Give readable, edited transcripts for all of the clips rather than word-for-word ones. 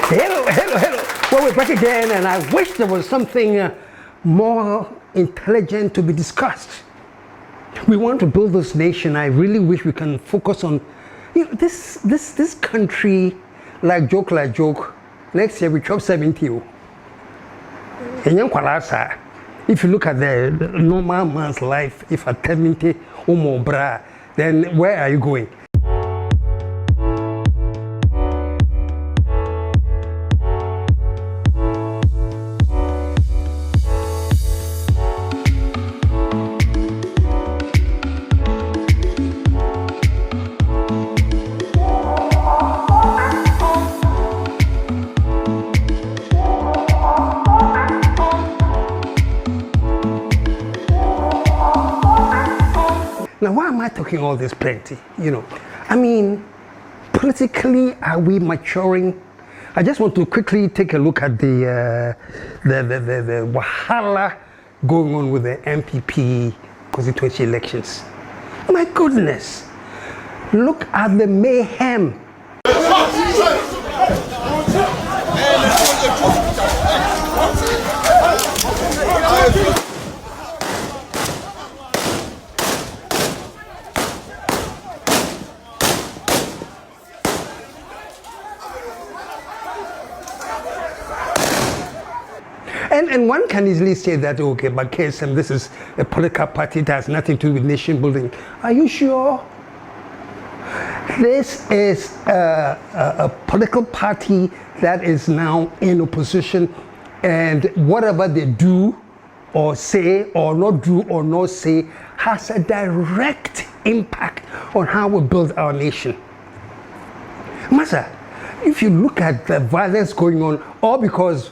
Hello. Well, we're back again, and I wish there was something more intelligent to be discussed. We want to build this nation. I really wish we can focus on this country, like joke. Next year we chop 70. If you look at the normal man's life, if at 70 or more, then where are you going? Now, why am I talking all this plenty? I mean, politically, are we maturing? I just want to quickly take a look at the wahala going on with the NPP constituency elections. My goodness, look at the mayhem. And one can easily say that, okay, but KSM, this is a political party that has nothing to do with nation building. Are you sure? This is a political party that is now in opposition, and whatever they do or say or not do or not say has a direct impact on how we build our nation. Masa, if you look at the violence going on, all because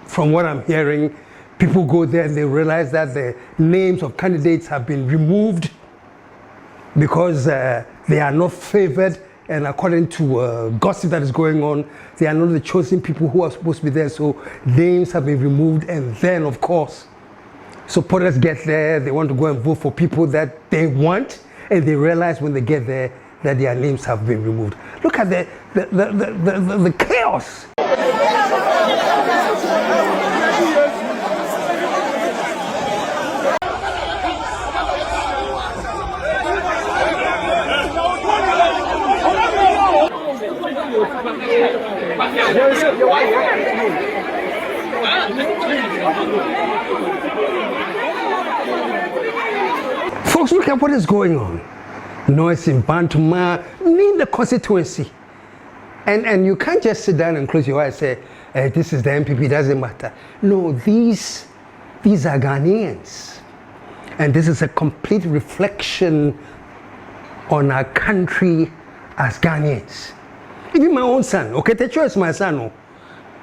from what I'm hearing, people go there and they realize that the names of candidates have been removed because they are not favored, and according to gossip that is going on, they are not the chosen people who are supposed to be there, so names have been removed. And then, of course, supporters get there, they want to go and vote for people that they want, and they realize when they get there that their names have been removed. Look at the chaos. Folks, look at what is going on. Noise in Bantama, in the constituency. And you can't just sit down and close your eyes and say, this is the NPP, doesn't matter. No, these are Ghanaians. And this is a complete reflection on our country as Ghanaians. Even my own son, Okatakyie is my son.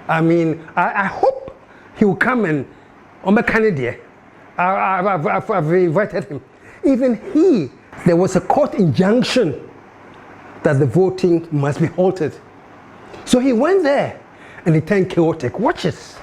I mean, I hope he will come and on my candidate. I've invited him. Even there was a court injunction that the voting must be halted. So he went there and he turned chaotic. Watch this.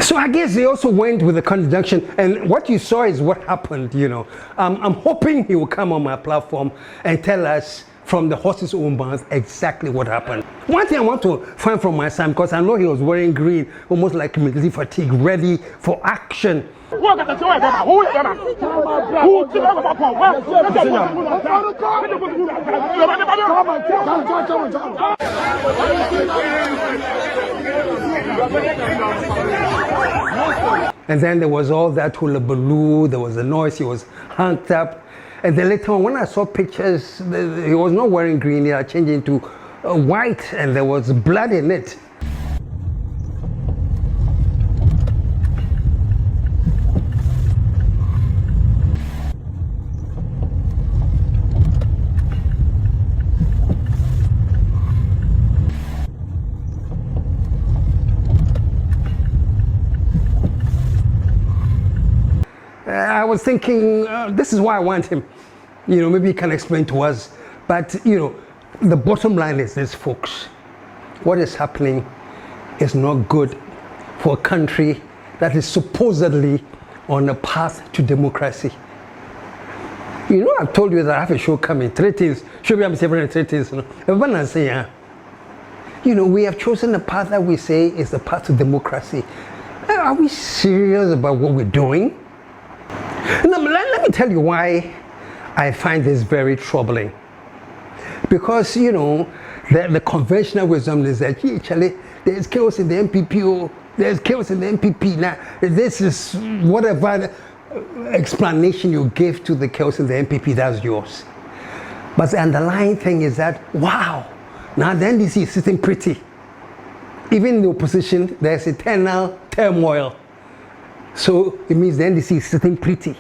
So I guess they also went with the conjunction, and what you saw is what happened, you know. I'm hoping he will come on my platform and tell us from the horse's own mouth exactly what happened. One thing I want to find from my son, because I know he was wearing green, almost like military fatigue, ready for action. And then there was all that hullabaloo, there was a noise, he was hunked up. And then later on, when I saw pictures, he was not wearing green, he had changed into white, and there was blood in it. I was thinking, this is why I want him. You know, maybe he can explain to us. But, you know, the bottom line is this, folks. What is happening is not good for a country that is supposedly on a path to democracy. You know, I've told you that I have a show coming, 3 things. Show me I'm saying 3 things. Everyone is saying, you know, we have chosen a path that we say is the path to democracy. Are we serious about what we're doing? Now, let me tell you why I find this very troubling. Because, you know, the conventional wisdom is that, gee, Charlie, there's chaos in the NPP, oh, there's chaos in the NPP. Now, this is whatever explanation you give to the chaos in the NPP, that's yours. But the underlying thing is that, wow, now the NDC is sitting pretty. Even in the opposition, there's eternal turmoil. So it means the NDC is sitting pretty.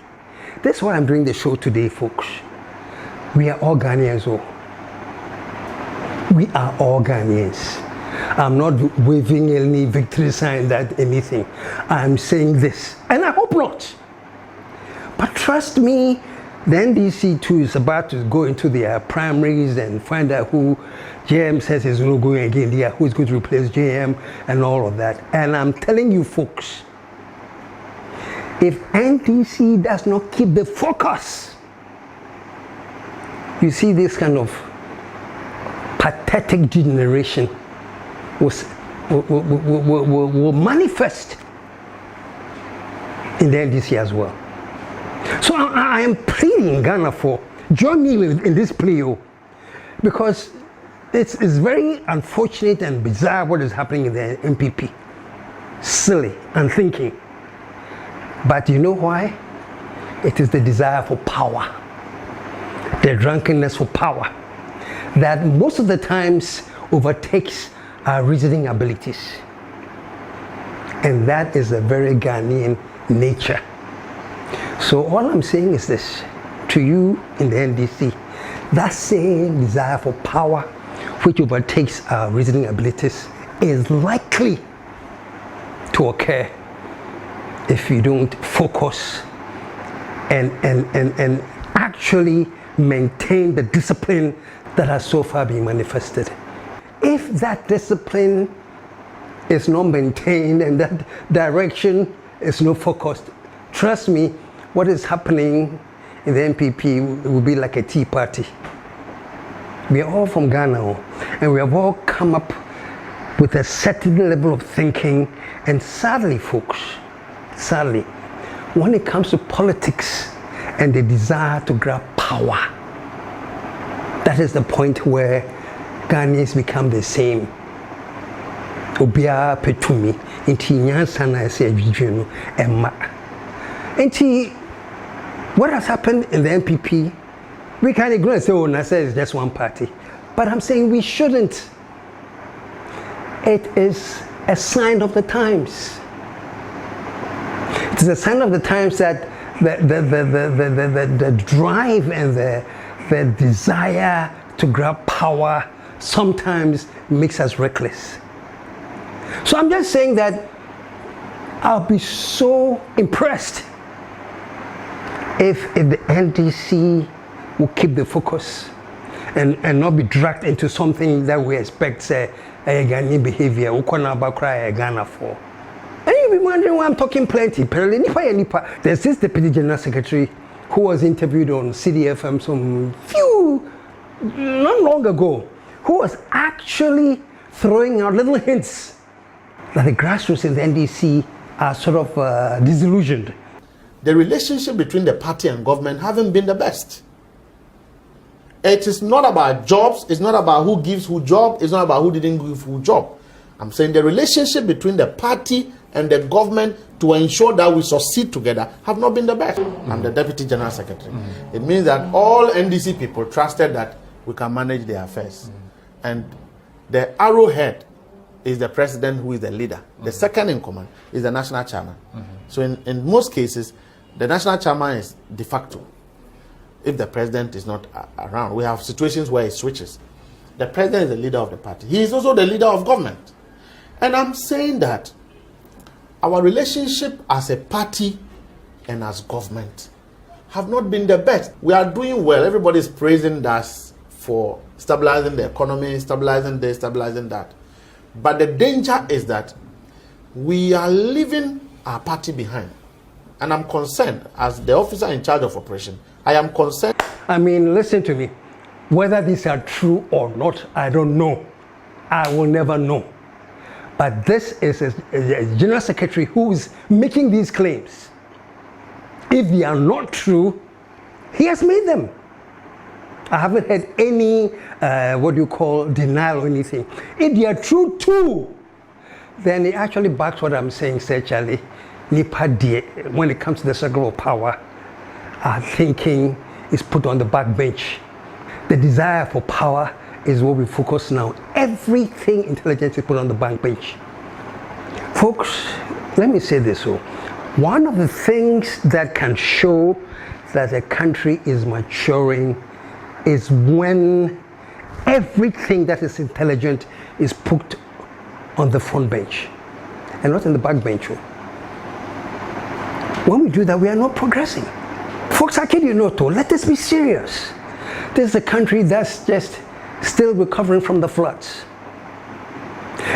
That's why I'm doing the show today, folks. We are all Ghanaians. Oh. We are all Ghanaians. I'm not waving any victory sign that anything. I'm saying this, and I hope not. But trust me, the NDC too is about to go into their primaries and find out who JM says is not going again there, who's going to replace JM and all of that. And I'm telling you, folks, if NDC does not keep the focus, you see this kind of pathetic generation will manifest in the NDC as well. So I am pleading Ghana for, join me in this plea, because it's very unfortunate and bizarre what is happening in the NPP. Silly, unthinking. But you know why? It is the desire for power, the drunkenness for power, that most of the times overtakes our reasoning abilities. And that is a very Ghanaian nature. So all I'm saying is this, to you in the NDC, that same desire for power which overtakes our reasoning abilities is likely to occur if you don't focus and actually maintain the discipline that has so far been manifested. If that discipline is not maintained and that direction is not focused, trust me, what is happening in the NPP will be like a tea party. We are all from Ghana, and we have all come up with a certain level of thinking, and sadly, folks, sadly, when it comes to politics and the desire to grab power, that is the point where Ghanaians become the same. Obia petumi, inti nyansa na ese adwidwe no emma. Inti, what has happened in the NPP, we can't ignore and say, oh, Nasa is just one party. But I'm saying we shouldn't. It is a sign of the times. It is a sign of the times that the drive and the desire to grab power sometimes makes us reckless. So I'm just saying that I'll be so impressed if the NDC will keep the focus and not be dragged into something that we expect, say, a Ghanaian behavior, Ghana for. And may be wondering why I'm talking plenty. There's this Deputy General Secretary who was interviewed on CDFM not long ago, who was actually throwing out little hints that the grassroots in the NDC are sort of disillusioned. The relationship between the party and government haven't been the best. It is not about jobs, it's not about who gives who job, it's not about who didn't give who job. I'm saying the relationship between the party and the government to ensure that we succeed together have not been the best. I'm the Deputy General Secretary. It means that all NDC people trusted that we can manage their affairs. And the arrowhead is the president who is the leader. The second in command is the national chairman. So in most cases, the national chairman is de facto. If the president is not around, we have situations where it switches. The president is the leader of the party. He is also the leader of government. And I'm saying that our relationship as a party and as government have not been the best. We are doing well. Everybody is praising us for stabilizing the economy, stabilizing this, stabilizing that. But the danger is that we are leaving our party behind. And I'm concerned, as the officer in charge of operation, I am concerned. I mean, listen to me. Whether these are true or not, I don't know. I will never know. But this is a general secretary who is making these claims. If they are not true, he has made them. I haven't had any, denial or anything. If they are true too, then it actually backs what I'm saying, Sir Charlie. When it comes to the circle of power, our thinking is put on the back bench. The desire for power is what we focus now. Everything intelligence is put on the back bench. Folks, let me say this. One of the things that can show that a country is maturing is when everything that is intelligent is put on the front bench and not in the back bench. When we do that, we are not progressing. Folks, I kid you not, let us be serious. This is a country that's just still recovering from the floods.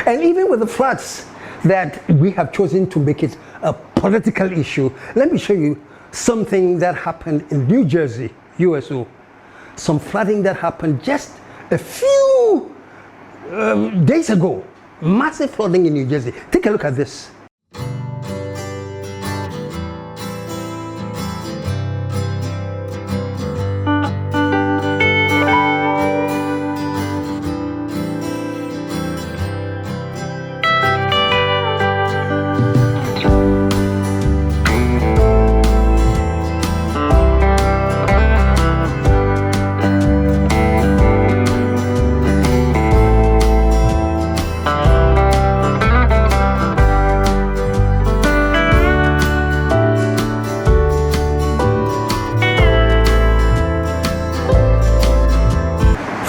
And even with the floods that we have chosen to make it a political issue, let me show you something that happened in New Jersey, USO. Some flooding that happened just a few days ago. Massive flooding in New Jersey. Take a look at this.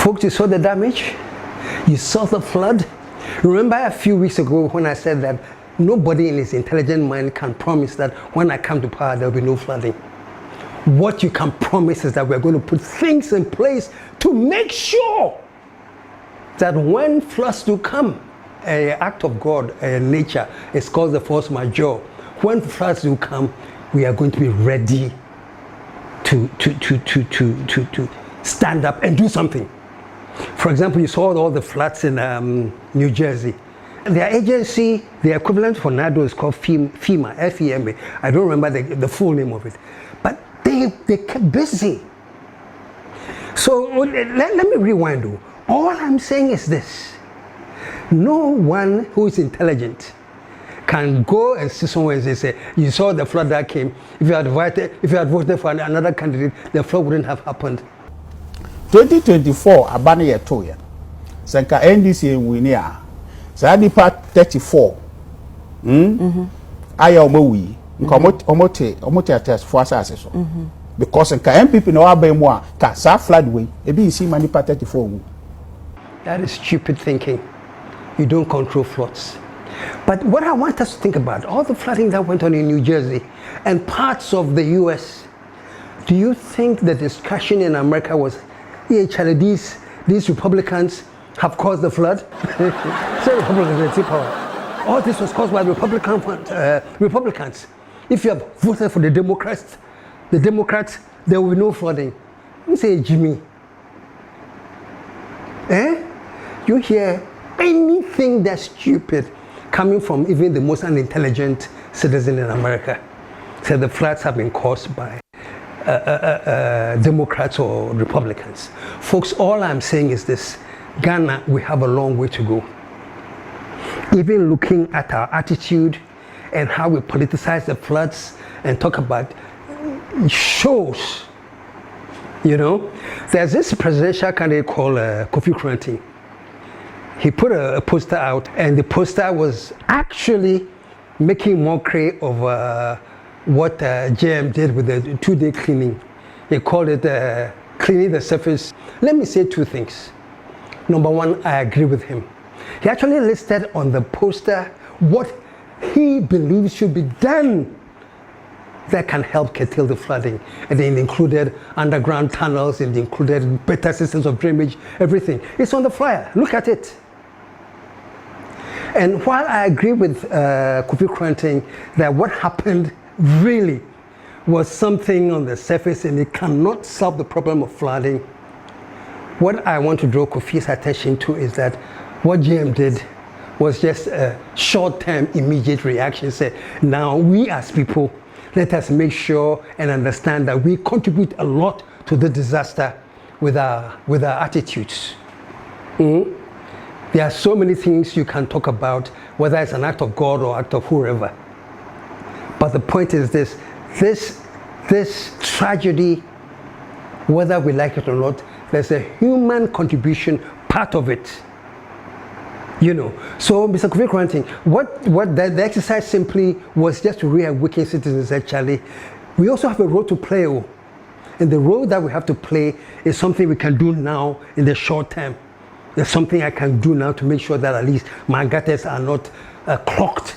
Folks, you saw the damage? You saw the flood? Remember a few weeks ago when I said that nobody in his intelligent mind can promise that when I come to power there will be no flooding. What you can promise is that we're going to put things in place to make sure that when floods do come, an act of God, nature, is called the force majeure. When floods do come, we are going to be ready to stand up and do something. For example, you saw all the floods in New Jersey. Their agency, the equivalent for NADO is called FEMA, F-E-M-A. I don't remember the full name of it. But they kept busy. So let me rewind. All I'm saying is this. No one who is intelligent can go and see someone and say, you saw the flood that came. If you had voted for another candidate, the flood wouldn't have happened. 2024 abane yeto ye senka NDC wini a sa nipa 34 aya omawi nka omote test for asase so because nka NPP no aban mu a ka sa flood way e bi nsi ma nipa 34 wu. That is stupid thinking. You don't control floods. But what I want us to think about, all the flooding that went on in New Jersey and parts of the US, do you think the discussion in America was, yeah, Charlie, these Republicans have caused the flood? Say Republicans, they take power. All this was caused by Republicans. If you have voted for the Democrats, there will be no flooding. You say, Jimmy, you hear anything that's stupid coming from even the most unintelligent citizen in America. So the floods have been caused by Democrats or Republicans. Folks, all I'm saying is this: Ghana, we have a long way to go. Even looking at our attitude and how we politicize the floods and talk about shows, you know. There's this presidential candidate called Kofi Korenting. He put a poster out, and the poster was actually making mockery of what JM did with the 2-day cleaning. He called it cleaning the surface. Let me say two things. Number one, I agree with him. He actually listed on the poster what he believes should be done that can help curtail the flooding. And it included underground tunnels, and it included better systems of drainage, everything. It's on the flyer. Look at it. And while I agree with Kofi Korenting that what happened really was something on the surface and it cannot solve the problem of flooding, what I want to draw Kofi's attention to is that what JM did was just a short-term, immediate reaction. Said, now we as people, let us make sure and understand that we contribute a lot to the disaster with our attitudes. There are so many things you can talk about, whether it's an act of God or act of whoever. But the point is this tragedy, whether we like it or not, there's a human contribution part of it. You know, so Mr. Kofi Korenting, what the exercise simply was just to reawaken citizens. Actually, we also have a role to play, and the role that we have to play is something we can do now in the short term. There's something I can do now to make sure that at least my gutters are not clogged.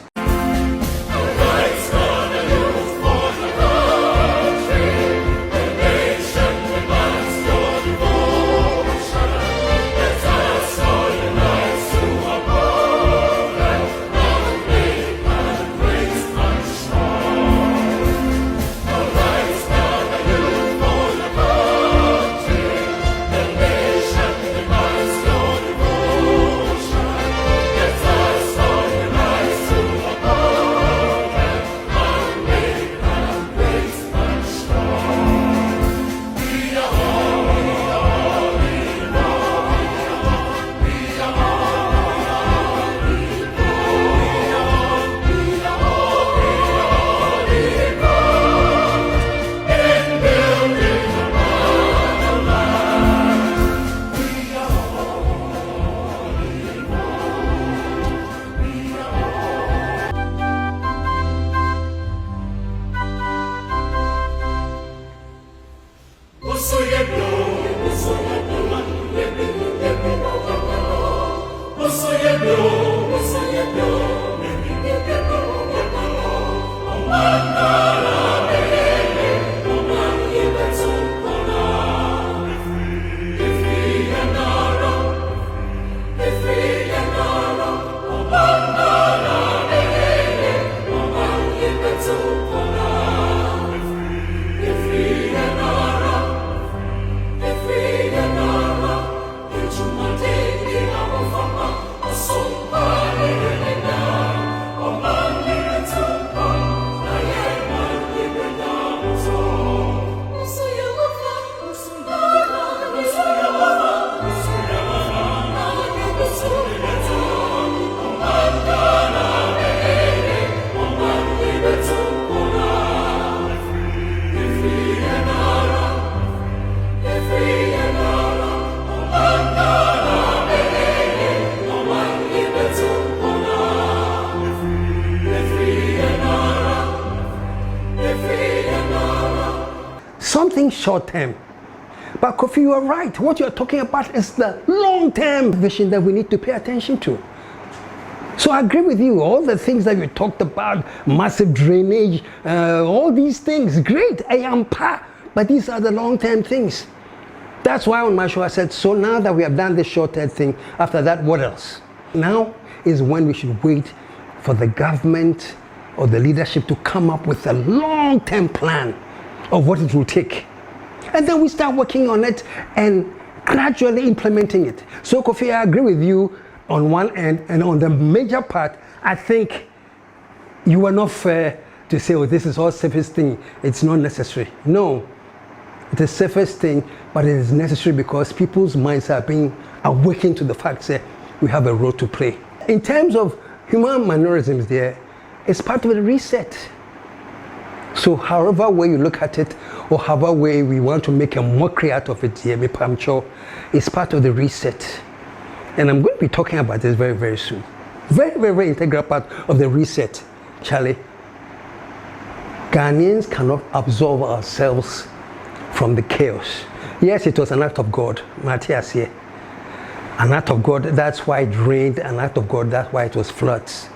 Something short-term. But Kofi, you are right. What you're talking about is the long-term vision that we need to pay attention to. So I agree with you. All the things that you talked about, massive drainage, all these things, great, I am pa. But these are the long-term things. That's why on my show I said, so now that we have done this short-term thing, after that, what else? Now is when we should wait for the government or the leadership to come up with a long-term plan of what it will take. And then we start working on it and gradually implementing it. So Kofi, I agree with you on one end, and on the major part, I think you were not fair to say, oh, this is all surface thing, it's not necessary. No, it is surface thing, but it is necessary because people's minds are being awakened to the fact that we have a role to play. In terms of human mannerisms there, it's part of the reset. So however way you look at it, or however way we want to make a mockery out of it here, I'm sure it's part of the reset. And I'm going to be talking about this very, very soon. Very, very, very integral part of the reset, Charlie. Ghanaians cannot absolve ourselves from the chaos. Yes, it was an act of God, Matthias here. An act of God, that's why it rained. An act of God, that's why it was floods.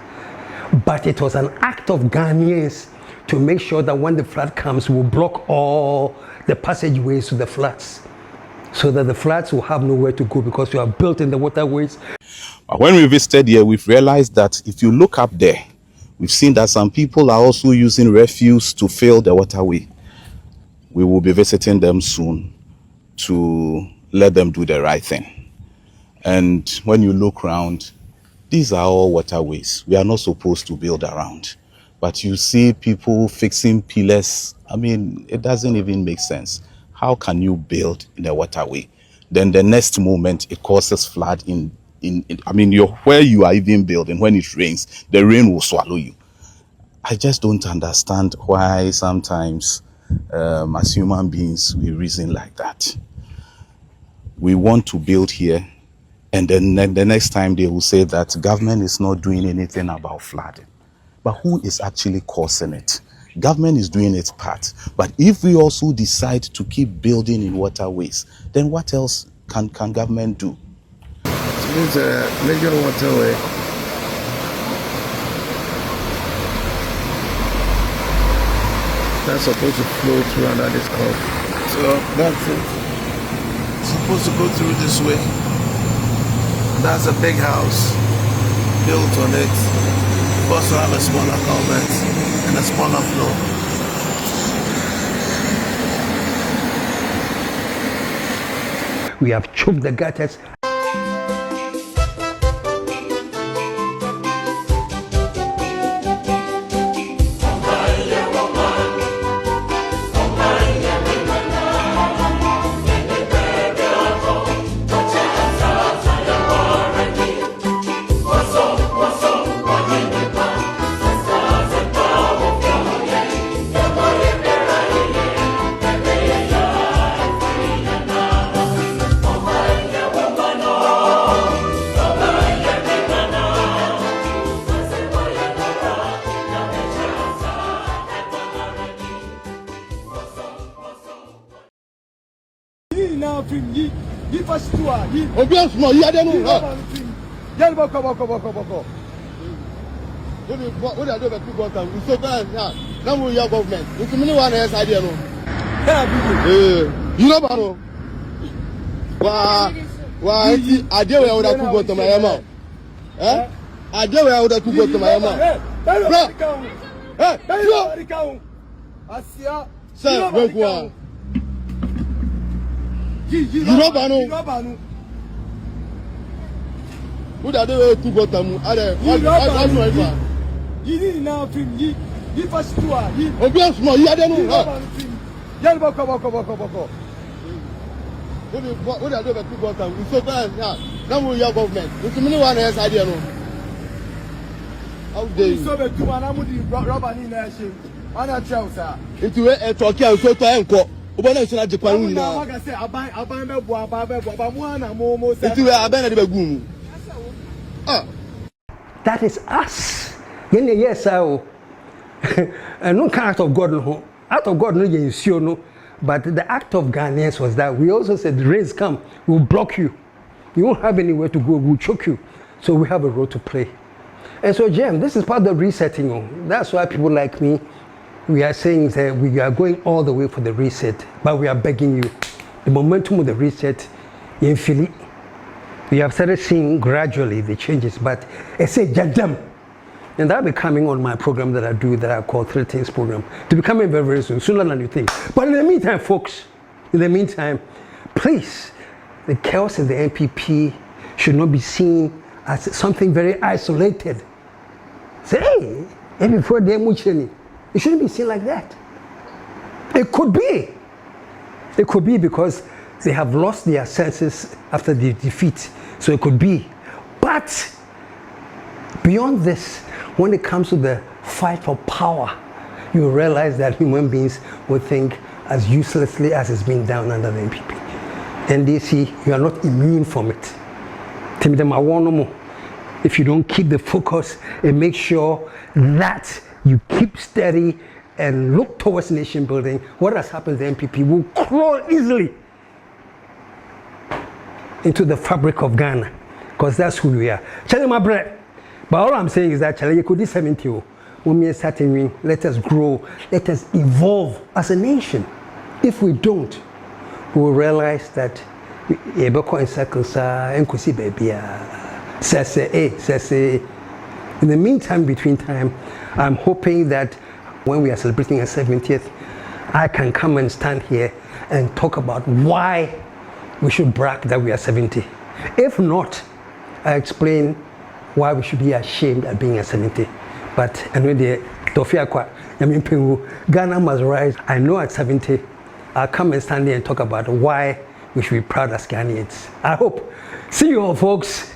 But it was an act of Ghanaians to make sure that when the flood comes, we'll block all the passageways to the floods, so that the floods will have nowhere to go because we are built in the waterways. When we visited here, we've realized that if you look up there, we've seen that some people are also using refuse to fill the waterway. We will be visiting them soon to let them do the right thing. And when you look around, these are all waterways. We are not supposed to build around. But you see people fixing pillars. I mean, it doesn't even make sense. How can you build in a waterway? Then the next moment it causes flood in where you are even building. When it rains, the rain will swallow you. I just don't understand why sometimes as human beings we reason like that. We want to build here, and then the next time they will say that government is not doing anything about flooding. But who is actually causing it? Government is doing its part. But if we also decide to keep building in waterways, then what else can government do? It means a major waterway. That's supposed to flow through under this curve. So that's it. It's supposed to go through this way. That's a big house built on it. Also have a smaller culvert and a smaller flow. We have choked the gutters. Obvious more, you are the one. What are the people that we so bad now? We are government. It's many one else idea. You know, Bano. Why? I dare I would have to go to my amount. I dare I would have to go to my amount. Sir, go. You know, Bano. What are they to go to? You need now to you first to obvious more, you are the one. What are the people that we so bad now? We are government. It's many one else idea. How dare you? So the two man I'm with rubber in there. I'm not sure, sir. Into a talkie and so to anchor. Ubona sina Japan now. I say aban me bo aba mo na mo say. Into a aban na de bagum. That is us. Yes, no act of God, no. Act of God, no. But the act of Ghanaians was that we also said, the rains come, we'll block you. You won't have anywhere to go, we'll choke you. So we have a role to play. And so, Jem, this is part of the resetting. That's why people like me, we are saying that we are going all the way for the reset, but we are begging you. The momentum of the reset, in Philly, we have started seeing gradually the changes, but it's a jadam. And that'll be coming on my program that I do that I call 3 Things program. To be coming very, very soon, sooner than you think. But in the meantime, folks, please, the chaos in the NPP should not be seen as something very isolated. Say, hey, before they it shouldn't be seen like that. It could be. It could be because they have lost their senses after the defeat. So it could be. But beyond this, when it comes to the fight for power, you realize that human beings will think as uselessly as it's being done under the NPP. NDC, you are not immune from it. If you don't keep the focus and make sure that you keep steady and look towards nation building, what has happened to the NPP will crawl easily into the fabric of Ghana, because that's who we are. Charlie, my bread. But all I'm saying is that Charlie, you could do 70. When we are starting, let us grow, let us evolve as a nation. If we don't, we will realize that in circles, baby. In the meantime, between time, I'm hoping that when we are celebrating our 70th, I can come and stand here and talk about why we should brag that we are 70. If not, I explain why we should be ashamed at being at 70. But anyway, Ghana must rise. I know at 70, I'll come and stand here and talk about why we should be proud as Ghanaians. I hope. See you all, folks.